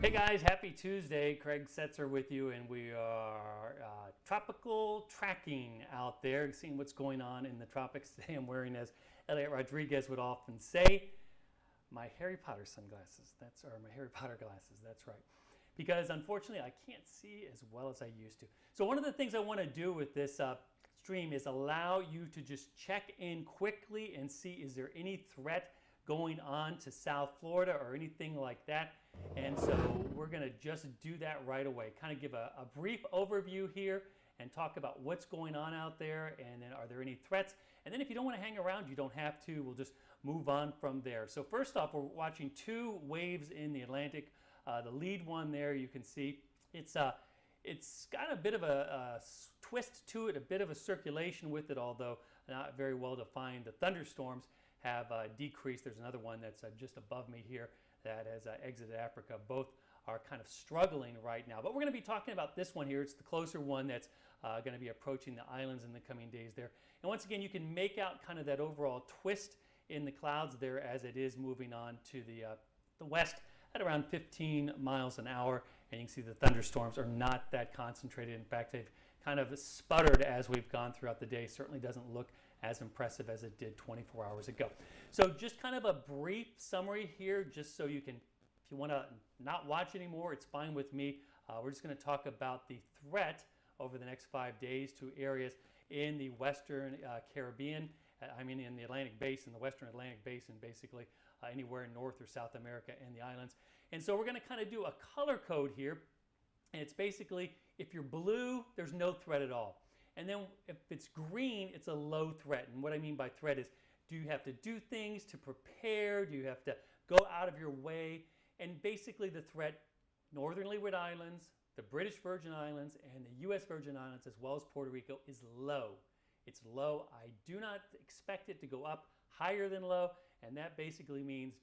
Hey guys, happy Tuesday. Craig Setzer with you, and we are tropical tracking out there, seeing what's going on in the tropics. Today I'm wearing, as Elliot Rodriguez would often say, my Harry Potter sunglasses. Or my Harry Potter glasses, that's right. Because unfortunately I can't see as well as I used to. So one of the things I want to do with this stream is allow you to just check in quickly and see, is there any threat going on to South Florida or anything like that. And so we're going to just do that right away. Kind of give a brief overview here and talk about what's going on out there, and then are there any threats. And then if you don't want to hang around, you don't have to. We'll just move on from there. So first off, we're watching two waves in the Atlantic. The lead one there, you can see, it's got a bit of a twist to it, a bit of a circulation with it, although not very well defined. The thunderstorms have decreased. There's another one that's just above me here that has exited Africa. Both are kind of struggling right now. But we're going to be talking about this one here. It's the closer one that's going to be approaching the islands in the coming days there. And once again, you can make out kind of that overall twist in the clouds there as it is moving on to the west at around 15 miles an hour. And you can see the thunderstorms are not that concentrated. In fact, they've kind of sputtered as we've gone throughout the day. Certainly doesn't look as impressive as it did 24 hours ago. So just kind of a brief summary here, just so you can, if you want to not watch anymore, it's fine with me. We're just going to talk about the threat over the next 5 days to areas in the Western Caribbean, in the Atlantic Basin, the Western Atlantic Basin, basically anywhere in North or South America and the islands. And so we're going to kind of do a color code here. And it's basically, if you're blue, there's no threat at all. And then if it's green, it's a low threat. And what I mean by threat is, do you have to do things to prepare? Do you have to go out of your way? And basically the threat, Northern Leeward Islands, the British Virgin Islands, and the U.S. Virgin Islands, as well as Puerto Rico, is low. It's low. I do not expect it to go up higher than low. And that basically means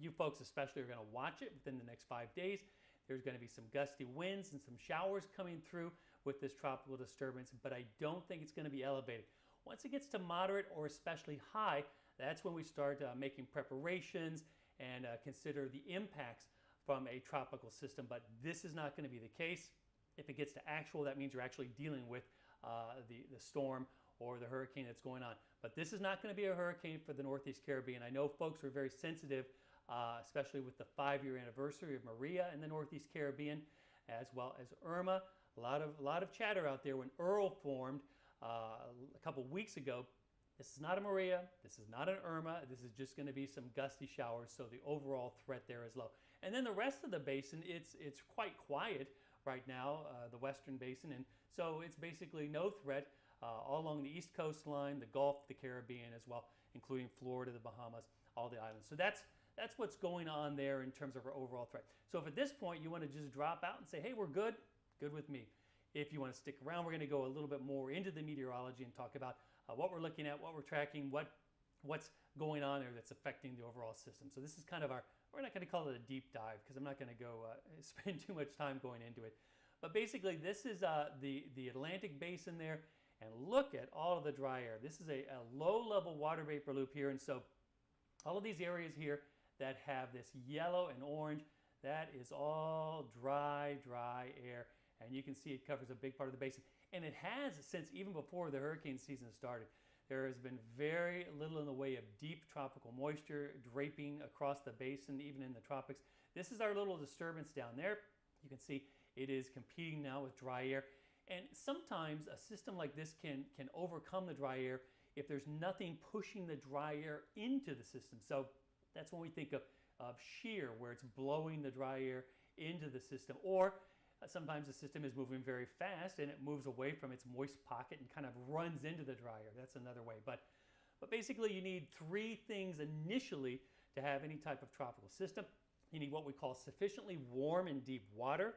you folks especially are going to watch it within the next 5 days. There's going to be some gusty winds and some showers coming through with this tropical disturbance, but I don't think it's going to be elevated. Once it gets to moderate or especially high, that's when we start making preparations and consider the impacts from a tropical system. But this is not going to be the case. If it gets to actual, that means you're actually dealing with the storm or the hurricane that's going on. But this is not going to be a hurricane for the Northeast Caribbean. I know folks are very sensitive, especially with the 5-year anniversary of Maria in the Northeast Caribbean, as well as Irma. A lot of chatter out there when Earl formed a couple weeks ago. This is not a Maria. This is not an Irma. This is just going to be some gusty showers. So the overall threat there is low. And then the rest of the basin, it's quite quiet right now, the Western Basin, and so it's basically no threat all along the East Coast line, the Gulf, the Caribbean as well, including Florida, the Bahamas, all the islands. So that's what's going on there in terms of our overall threat. So if at this point you want to just drop out and say, hey, we're good with me. If you want to stick around, we're going to go a little bit more into the meteorology and talk about what we're looking at, what we're tracking, what's going on there that's affecting the overall system. So this is kind of we're not going to call it a deep dive because I'm not going to go spend too much time going into it. But basically this is the Atlantic Basin there, and look at all of the dry air. This is a low-level water vapor loop here, and so all of these areas here that have this yellow and orange, that is all dry air. And you can see it covers a big part of the basin. And it has since even before the hurricane season started. There has been very little in the way of deep tropical moisture draping across the basin, even in the tropics. This is our little disturbance down there. You can see it is competing now with dry air. And sometimes a system like this can overcome the dry air if there's nothing pushing the dry air into the system. So that's when we think of shear, where it's blowing the dry air into the system. Or sometimes the system is moving very fast and it moves away from its moist pocket and kind of runs into the dry air. That's another way. But basically you need 3 things initially to have any type of tropical system. You need what we call sufficiently warm and deep water.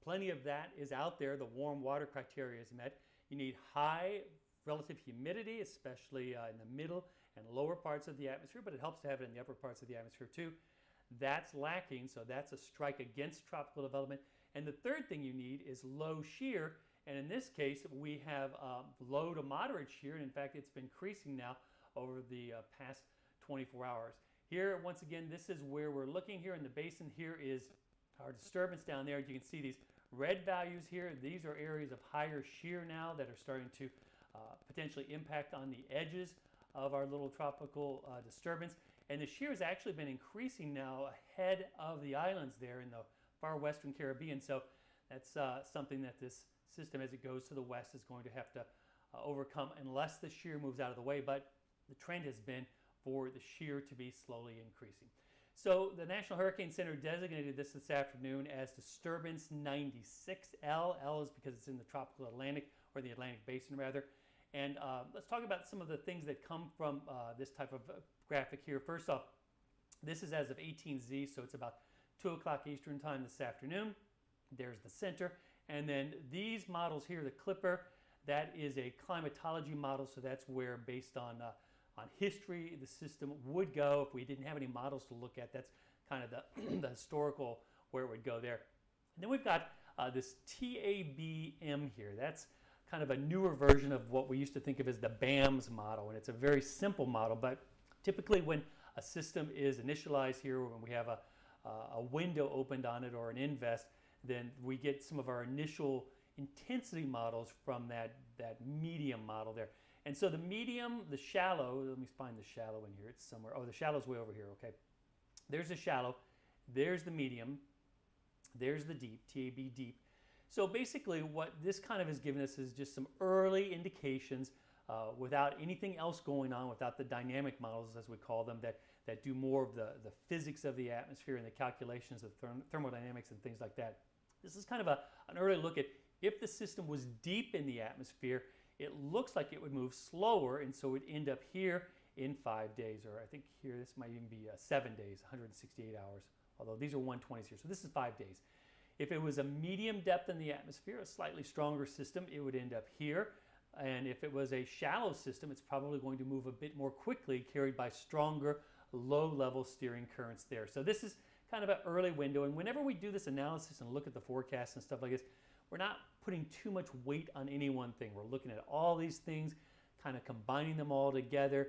Plenty of that is out there. The warm water criteria is met. You need high relative humidity, especially in the middle and lower parts of the atmosphere, but it helps to have it in the upper parts of the atmosphere too. That's lacking, so that's a strike against tropical development. And the third thing you need is low shear, and in this case we have low to moderate shear, and in fact it's been increasing now over the past 24 hours. Here, once again, this is where we're looking here in the basin. Here is our disturbance down there. You can see these red values here. These are areas of higher shear now that are starting to potentially impact on the edges of our little tropical disturbance. And the shear has actually been increasing now ahead of the islands there in the far western Caribbean. So that's something that this system, as it goes to the west, is going to have to overcome unless the shear moves out of the way. But the trend has been for the shear to be slowly increasing. So the National Hurricane Center designated this afternoon as Disturbance 96L. L is because it's in the tropical Atlantic, or the Atlantic Basin rather. And let's talk about some of the things that come from this type of graphic here. First off, this is as of 18Z, so it's about 2 o'clock Eastern time this afternoon. There's the center. And then these models here, the Clipper, that is a climatology model, so that's where, based on history, the system would go. If we didn't have any models to look at, that's kind of the historical where it would go there. And then we've got this TABM here. That's kind of a newer version of what we used to think of as the BAMS model, and it's a very simple model, but typically when a system is initialized here, when we have a window opened on it or an invest, then we get some of our initial intensity models from that medium model there. And so the medium, the shallow, let me find the shallow in here, it's somewhere, oh, the shallow's way over here, okay. There's the shallow, there's the medium, there's the deep, TAB deep. So basically what this kind of has given us is just some early indications without anything else going on, without the dynamic models, as we call them, that do more of the physics of the atmosphere and the calculations of thermodynamics and things like that. This is kind of an early look at if the system was deep in the atmosphere, it looks like it would move slower, and so it would end up here in 5 days, or I think here this might even be 7 days, 168 hours, although these are 120s here, so this is 5 days. If it was a medium depth in the atmosphere, a slightly stronger system, it would end up here. And if it was a shallow system, it's probably going to move a bit more quickly, carried by stronger low-level steering currents there. So this is kind of an early window. And whenever we do this analysis and look at the forecast and stuff like this, we're not putting too much weight on any one thing. We're looking at all these things, kind of combining them all together.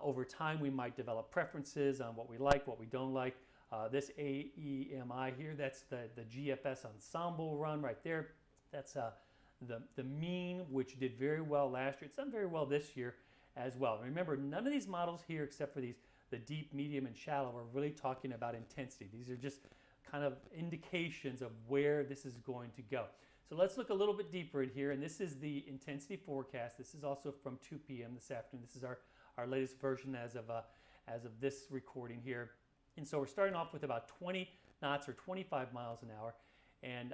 Over time, we might develop preferences on what we like, what we don't like. This AEMI here, that's the GFS ensemble run right there. That's the mean, which did very well last year. It's done very well this year as well. Remember, none of these models here, except for the deep, medium, and shallow, are really talking about intensity. These are just kind of indications of where this is going to go. So let's look a little bit deeper in here, and this is the intensity forecast. This is also from 2 p.m. this afternoon. This is our latest version as of this recording here. And so we're starting off with about 20 knots or 25 miles an hour. And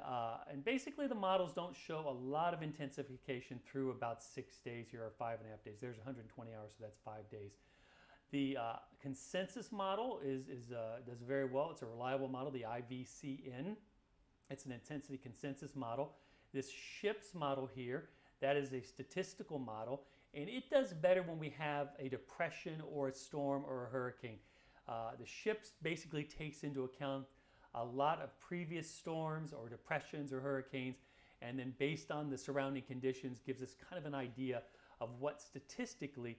basically the models don't show a lot of intensification through about 6 days here, or 5.5 days. There's 120 hours, so that's 5 days. The consensus model does very well. It's a reliable model, the IVCN. It's an intensity consensus model. This SHIPS model here, that is a statistical model, and it does better when we have a depression or a storm or a hurricane. The SHIPS basically takes into account a lot of previous storms or depressions or hurricanes, and then based on the surrounding conditions gives us kind of an idea of what statistically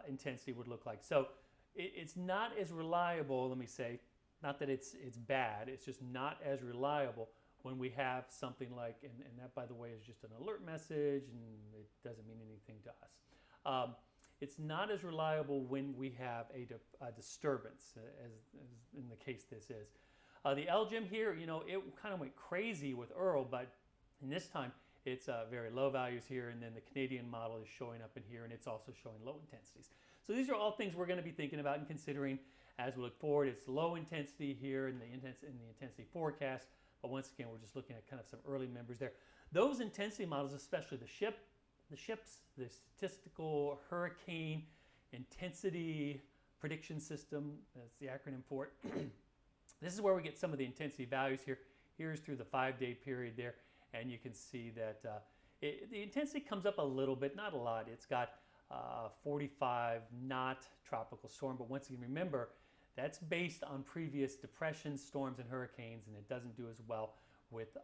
intensity would look like. So it's not as reliable, let me say, not that it's bad, it's just not as reliable when we have something like, and that by the way is just an alert message and it doesn't mean anything to us. It's not as reliable when we have a disturbance, as in the case this is. The LGIM here, you know, it kind of went crazy with Earl, but in this time it's very low values here, and then the Canadian model is showing up in here, and it's also showing low intensities. So these are all things we're going to be thinking about and considering as we look forward. It's low intensity here in the intensity forecast, but once again, we're just looking at kind of some early members there. Those intensity models, especially the SHIPS, the Statistical Hurricane Intensity Prediction System, that's the acronym for it. This is where we get some of the intensity values here. Here's through the 5-day period there, and you can see that the intensity comes up a little bit, not a lot. It's got 45 knot tropical storm, but once again, remember, that's based on previous depressions, storms, and hurricanes, and it doesn't do as well with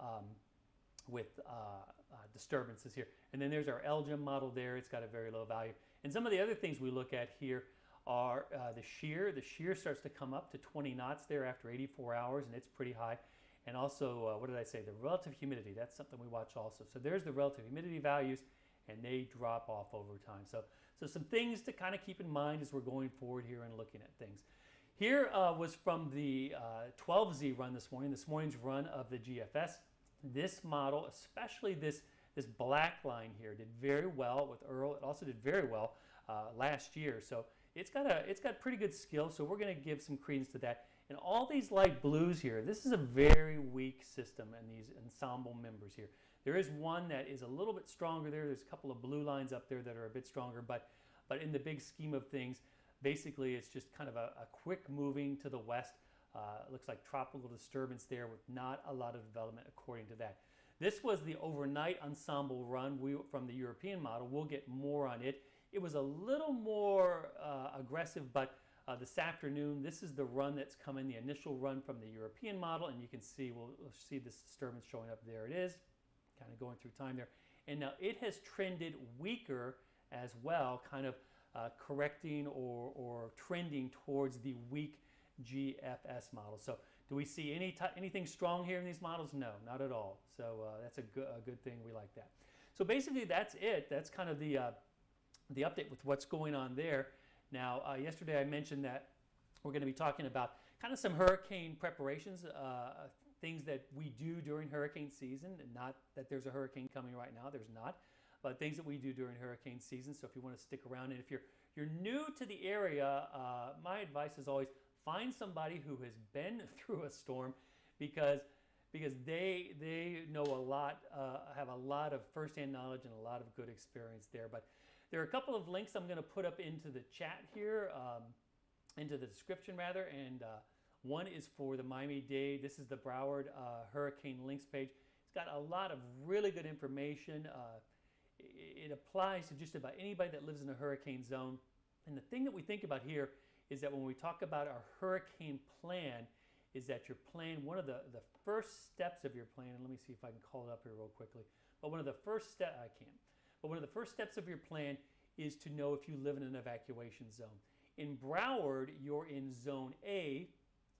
disturbances here. And then there's our LGIM model there. It's got a very low value. And some of the other things we look at here are the shear. The shear starts to come up to 20 knots there after 84 hours, and it's pretty high. And also, what did I say? The relative humidity. That's something we watch also. So there's the relative humidity values, and they drop off over time. So some things to kind of keep in mind as we're going forward here and looking at things. Here was from the 12Z run this morning, this morning's run of the GFS. This model, especially this black line here, did very well with Earl. It also did very well last year. So it's got pretty good skill. So we're going to give some credence to that. And all these light blues here, this is a very weak system and these ensemble members here. There is one that is a little bit stronger there. There's a couple of blue lines up there that are a bit stronger, but in the big scheme of things, basically it's just kind of a quick moving to the west. It looks like tropical disturbance there with not a lot of development according to that. This was the overnight ensemble run from the European model. We'll get more on it. It was a little more aggressive, but this afternoon, this is the run that's coming, the initial run from the European model, and you can see, we'll see this disturbance showing up. There it is, kind of going through time there. And now it has trended weaker as well, kind of correcting or trending towards the weak GFS model. So do we see anything strong here in these models? No, not at all. So that's a good thing. We like that. So basically that's it. That's kind of the update with what's going on there. Now, yesterday I mentioned that we're going to be talking about kind of some hurricane preparations, things that we do during hurricane season. Not that there's a hurricane coming right now, there's not, but things that we do during hurricane season. So if you want to stick around, and if you're new to the area, my advice is always find somebody who has been through a storm, because they know a lot, have a lot of firsthand knowledge and a lot of good experience there. But there are a couple of links I'm going to put up into the chat here, into the description rather, and one is for the Miami-Dade. This is the Broward Hurricane Links page. It's got a lot of really good information. It applies to just about anybody that lives in a hurricane zone. And the thing that we think about here is that when we talk about our hurricane plan, is that your plan, one of the first steps of your plan, and let me see if I can call it up here real quickly, but one of the first steps, I can't. But one of the first steps of your plan is to know if you live in an evacuation zone. In Broward, you're in Zone A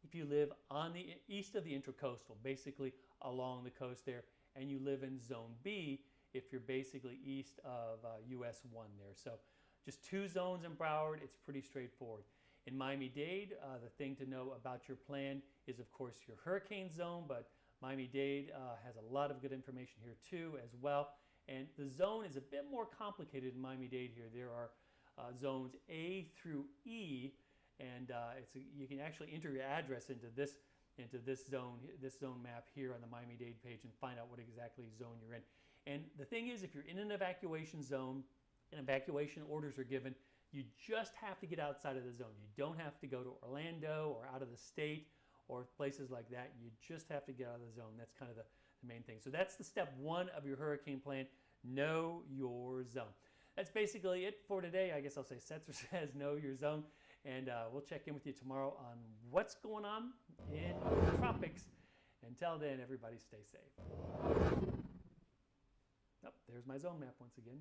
if you live on the east of the Intracoastal, basically along the coast there, and you live in Zone B if you're basically east of US 1 there. So just 2 zones in Broward. It's pretty straightforward. In Miami-Dade, the thing to know about your plan is, of course, your hurricane zone, but Miami-Dade has a lot of good information here too as well. And the zone is a bit more complicated in Miami-Dade here. There are zones A through E, and you can actually enter your address into this zone map here on the Miami-Dade page and find out what exactly zone you're in. And the thing is, if you're in an evacuation zone and evacuation orders are given, you just have to get outside of the zone. You don't have to go to Orlando or out of the state or places like that. You just have to get out of the zone. That's kind of the main thing. So that's the step 1 of your hurricane plan. Know your zone. That's basically it for today. I guess I'll say Setzer says know your zone. And we'll check in with you tomorrow on what's going on in the tropics. Until then, everybody stay safe. Oh, there's my zone map once again.